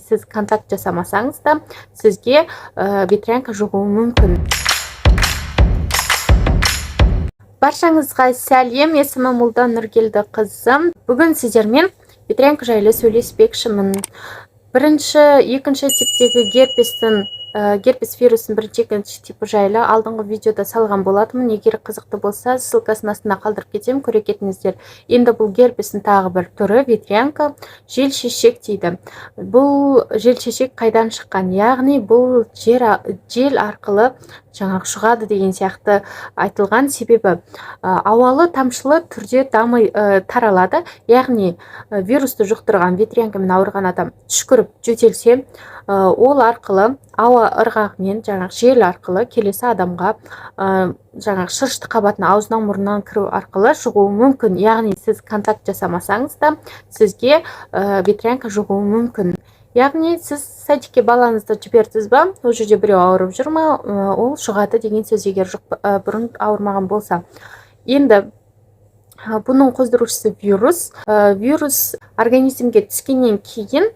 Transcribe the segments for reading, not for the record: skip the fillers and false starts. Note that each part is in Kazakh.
сіз контакт жасамасаңыз да сізге ветрянка жұғуы мүмкін. Баршаңызға сәлем, есімім Молда Нұргелді қызым. Бүгін сіздермен ветрянка жайлы сөйлеспекшімін. Бірінші, екінші типтегі герпес вирусын бірінші, екінші типі жайлы алдыңғы видеода салған болатынмын. Егер қызықты болса, ссылкасын астына қалдырып кетемін, көре кетіңіздер. Енді бұл герпестің тағы бір түрі ветрянка, желшешек дейді. Бұл желшешек қайдан шыққан? Яғни бұл жел арқылы шығады деген сияқты айтылған. Себебі ауалы тамшылы түрде таралады. Яғни вирусты жұқтырған, ветрянкамен ауырған адам түшкіріп жөтелсе, ол арқылы ауа ырғағымен жел арқылы келесі адамға шырышты қабатына аузынан мұрнынан кіру арқылы жұғуы мүмкін. Яғни сіз контакт жасамасаңыз да сізге ветрянка жұғуы мүмкін. Яғни сіз садикке балаңызды жібердіңіз ба, ол жерде біреу ауырып жүр ма, ол жұғады деген сөз, егер бұрын ауырмаған болса. Енді бұның қоздырушысы вирус. Вирус организмге түскеннен кейін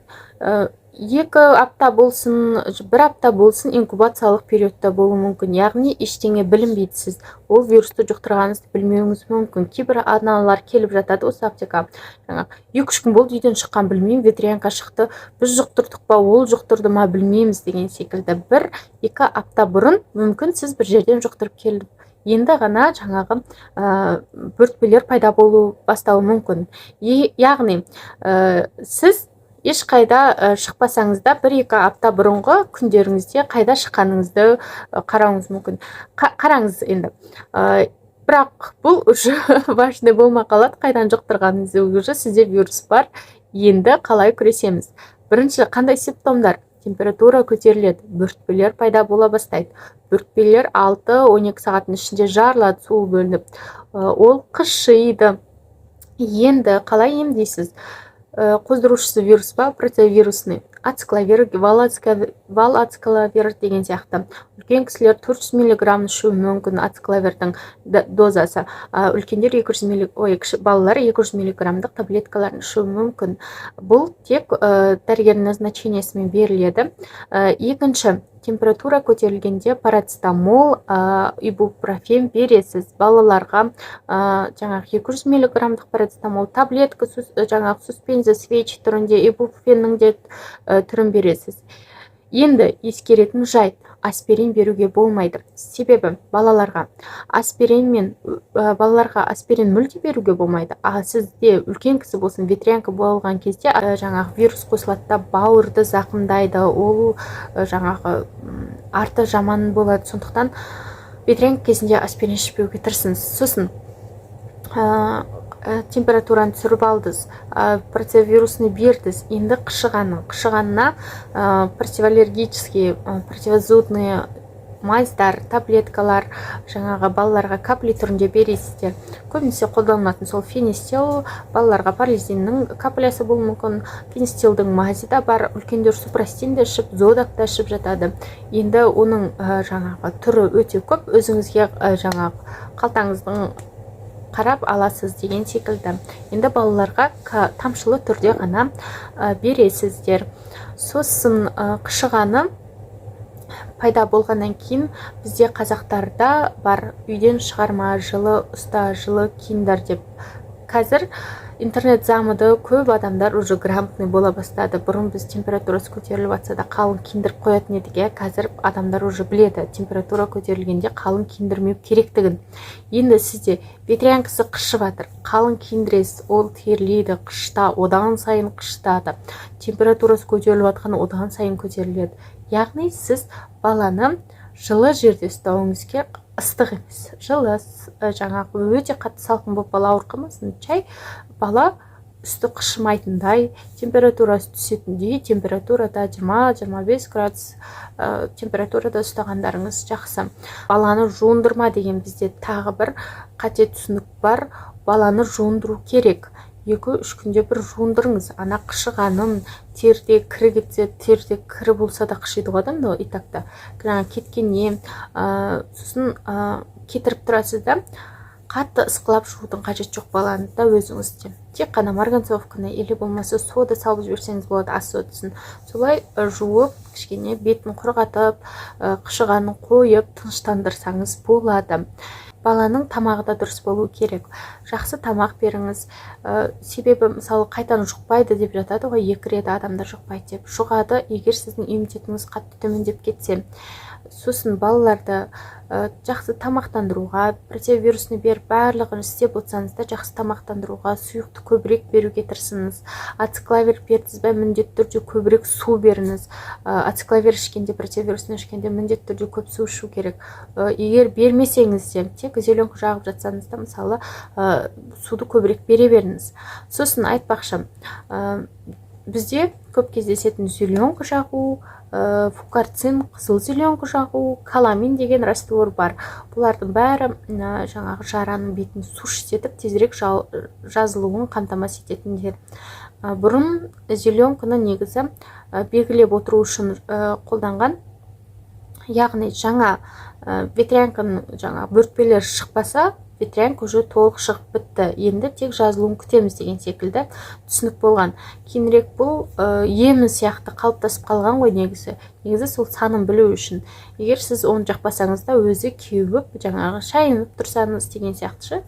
2 апта болсын, 1 апта болсын инкубациялық периодта болуы мүмкін. Яғни ештеңе білінбейді, ол вирусты жұқтырғаныңызды білмеуіңіз мүмкін. Кейбір аналар келіп жатады осы аптека. 2-3 күн болды, үйден шыққан білмеймін, ветрянка шықты, біз жұқтырдық па, ол жұқтырды ма білмейміз деген секілді. 1-2 апта бұрын мүмкін сіз бір жерден жұқтырып келіп, енді ғана бөртпелер пайда болу бастауы мүмкін. Яғни сіз ешқайда шықпасаңыз да 1-2 апта бұрынғы күндеріңізде қайда шыққаныңызды қарауыңыз мүмкін. Қараңыз енді. Бірақ бұл уже важный болмай қалады, қайдан жұқтырғаныңыз, уже сізде вирус бар. Енді қалай күресеміз? Бірінші, қандай симптомдар? Температура көтеріледі, бөртпелер пайда бола бастайды. Бөртпелер 6-12 сағаттың ішінде жарылады, суы бөлініп. Ол қышиды. Енді қалай емдейсіз? Қоздырушысы вирус па, протеовирусный, ацикловир, вал-ацикловир деген сияқты. Үлкен кісілер 400 мг ішуі мүмкін ацикловирдің дозасы. Үлкендер балалар 200 мг таблеткаларын ішуі мүмкін. Бұл тек дәрігердің назначениесімен беріледі. Екінші, температура көтерілгенде парацетамол, ибупрофен бересіз. Балаларға 200 мг парацетамол таблетка, суспензия свеч түрінде, ибупрофеннің де түрін бересіз. Енді ескеретін жайт, аспирин беруге болмайды. Себебі балаларға аспирин мүлде беруге болмайды. Сізде үлкен кісі болсын, ветрянка болған кезде вирус қосылады, бауырды зақымдайды, ол арты жаман болады. Сондықтан ветрянка кезінде аспирин ішпеуге тырысыңыз. Сосын температураны түсіріп алдыңыз, протеовирусны бердіңіз, енді қышығанына противоаллергические, противозудные майыздар, таблеткалар, балаларға капли түрінде бересіздер. Көбінесе қолданылатын сол фенистил, балаларға парализиннің каплясы болуы мүмкін, фенистилдің мазі да бар, үлкендер супрастин де ішіп, зодак та ішіп жатады. Енді оның түрі өте көп, өзіңізге қалтаңыздың қарап аласыз деген секілді. Енді балаларға тамшылы түрде ғана бересіздер. Сосын қышығаны пайда болғаннан кейін бізде қазақтарда бар, үйден шығарма, жылы ұста, жылы киіңдер деп. Қазір интернет замыды, көп адамдар уже грамотный бола бастады. Бұрын біз температурасы көтеріліп атса да қалың киіндіріп қоятын едік. Қазір адамдар уже біледі, температура көтерілгенде қалың киіндірмеу керектігін. Енді сізде ветрянкасы қышып жатыр, қалың киіндіресіз, ол терлейді, қышта, одан сайын қыштады. Температурасы көтеріліп жатқан одан сайын көтеріледі. Яғни сіз баланы жылы жерде ұстауыңыз керек, ыстық емес. Жылы, өте қатты салқын болып бала ауырқамасын, бала үсті қышымайтындай, температурасы түсетіндей, температурада 20-25 градус температурада ұстағандарыңыз жақсы. Баланы жуындырма деген бізде тағы бір қате түсінік бар. Баланы жуындыру керек. 2-3 күнде бір жуындырыңыз. Ана қышығаным, терде кірі кетсе, терде кірі болса да қышиды ғадан да, итакта. Кеткеннен, сосын кетіріп тұрасыз да, қатты ысқылап жуудың қажеті жоқ баланы да өзіңізде. Тек қана марганцовканы или болмаса сода салып жіберсеңіз болады, ас содасын. Солай жуып, кішкене бетін құрғатып, қышығанын қойып, тыныштандырсаңыз болады. Баланың тамағы да дұрыс болу керек. Жақсы тамақ беріңіз. Себебі мысалы қайтадан жұқпайды деп жатады ғой, 2 рет адамдар жұқпайды деп. Жұғады, егер сіздің иммунитетіңіз қатты төмендеп кетсе. Сосын балаларды жақсы тамақтандыруға, противовирусный беріп барлығын істеп отырсаңыз да жақсы тамақтандыруға, сұйықты көбірек беруге тырысыңыз. Ацикловир бердіңіз бе, міндетті түрде көбірек су беріңіз. Ацикловир ішкенде, противовирусный ішкенде міндетті түрде көп су ішу керек. Егер бермесеңіз де, тек зеленка жағып жатсаңыз да, мысалы, суды көбірек бере беріңіз. Сосын айтпақшы, бізде көп кездесетін зеленка жағу, фукарцин, қызыл зеленка жағу, каламин деген раствор бар. Бұлардың бәрі жаңағы жараның бетін сушитетіп, тезірек жазылуын қамтамасыз ететіндер. Бұрын зеленканы негізі белгілеп отыру үшін қолданған, яғни жаңа ветрянканың бөртпелер шықпаса, ветрянка уже толық шығып бітті, енді тек жазылуын күтеміз деген секілді түсінік болған. Кейінірек бұл емін сияқты қалыптасып қалған ғой негізі. Негізі сол санын білу үшін. Егер сіз оны жақпасаңыз да өзі кеуіп, жаңағы шайынып тұрсаңыз деген сияқты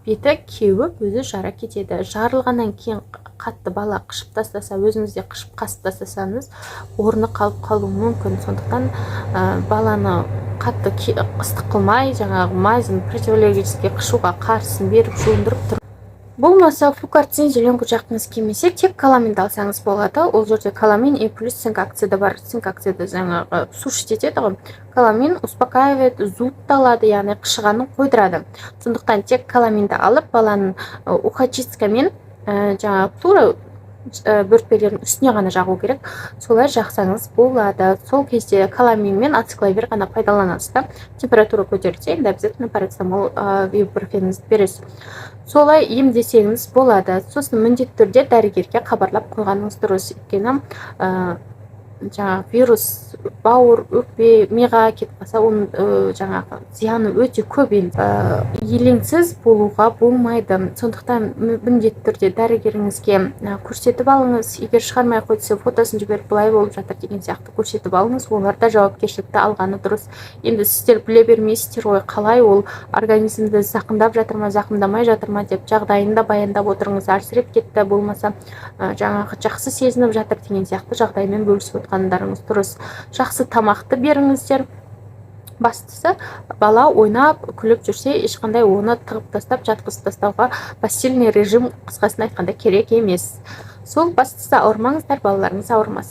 беті кеуіп, өзі жара кетеді. Жарылғаннан кейін қатты бала қышып тастаса, өзіңізде қышып қасып тастасаңыз, орны қалып қалуы мүмкін. Сондықтан баланы қатты ыстық қылмай, жаңағы мазин противоаллергический қышуға қарсын беріп жуындырып тұр. Болмаса фукарцин зеленка жаққыңыз келмесе, тек каламинді алсаңыз болады. Ол жерде каламин и плюс цинк оксиді бар. Цинк оксиді жаңағы сушитетеді ғой. Каламин успокаивает, зудты алады, яғни қышығанын қойдырады. Сондықтан тек каламинді алып, баланың ухачисткамен жаңағы тура бөртпелердің үстіне ғана жағу керек. Солай жақсаңыз болады. Сол кезде каламин мен ацикловир ғана пайдаланасыз да. Температура көтерілсе, енді обязательно парацетамол, ибупрофеніңізді бересіз. Солай емдесеңіз болады. Сосын міндетті түрде дәрігерге хабарлап қойғаныңыз дұрыс. Өйткені жаңағы вирус бауыр, өкпе, миға кетіп қалса, оның жаңағы зияны өте көп. Елеңсіз болуға болмайды. Сондықтан міндетті түрде дәрігеріңізге көрсетіп алыңыз. Егер шығармай қойса, фотосын жіберіп былай болып жатыр деген сияқты көрсетіп алыңыз. Олар да жауапкершілікті алғаны дұрыс. Енді сіздер біле бермейсіздер ғой, қалай ол организмді зақымдап жатыр ма, зақымдамай жатыр ма деп жағдайында баяндап отырыңыз. Әлсіреп кетті, болмаса жаңағы жақсы сезініп жатыр деген сияқты жағдаймен бөлісіп отқандарыңыз дұрыс. Жақсы тамақты беріңіздер. Бастысы, бала ойнап, күліп жүрсе, ешқандай оны тығып тастап, жатқызып тастауға постельный режим қысқасын айтқанда керек емес. Сол бастысы ауырмаңыздар, балаларыңыз ауырмасын.